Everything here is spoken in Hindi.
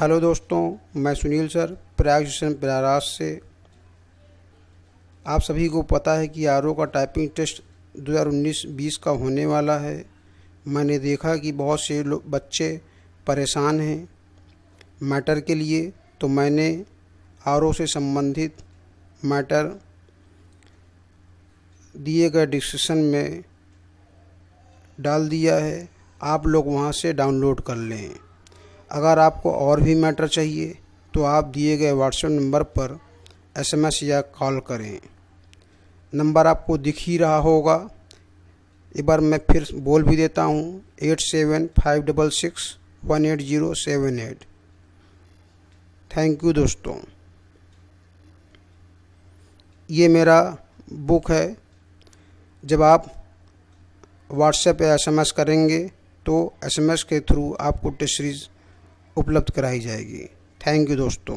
हेलो दोस्तों, मैं सुनील सर प्रयाग स्टेशन प्रयागराज से। आप सभी को पता है कि आरओ का टाइपिंग टेस्ट 2019-20 का होने वाला है। मैंने देखा कि बहुत से बच्चे परेशान हैं मैटर के लिए, तो मैंने आरओ से संबंधित मैटर दिए गए डिस्क्रिप्शन में डाल दिया है। आप लोग वहां से डाउनलोड कर लें। अगर आपको और भी मैटर चाहिए तो आप दिए गए व्हाट्सएप नंबर पर एसएमएस या कॉल करें। नंबर आपको दिख ही रहा होगा। एक बार मैं फिर बोल भी देता हूँ, 8756618078। थैंक यू दोस्तों। ये मेरा बुक है। जब आप व्हाट्सएप या एसएमएस करेंगे तो एसएमएस के थ्रू आपको टेस्ट सीरीज़ उपलब्ध कराई जाएगी। थैंक यू दोस्तों।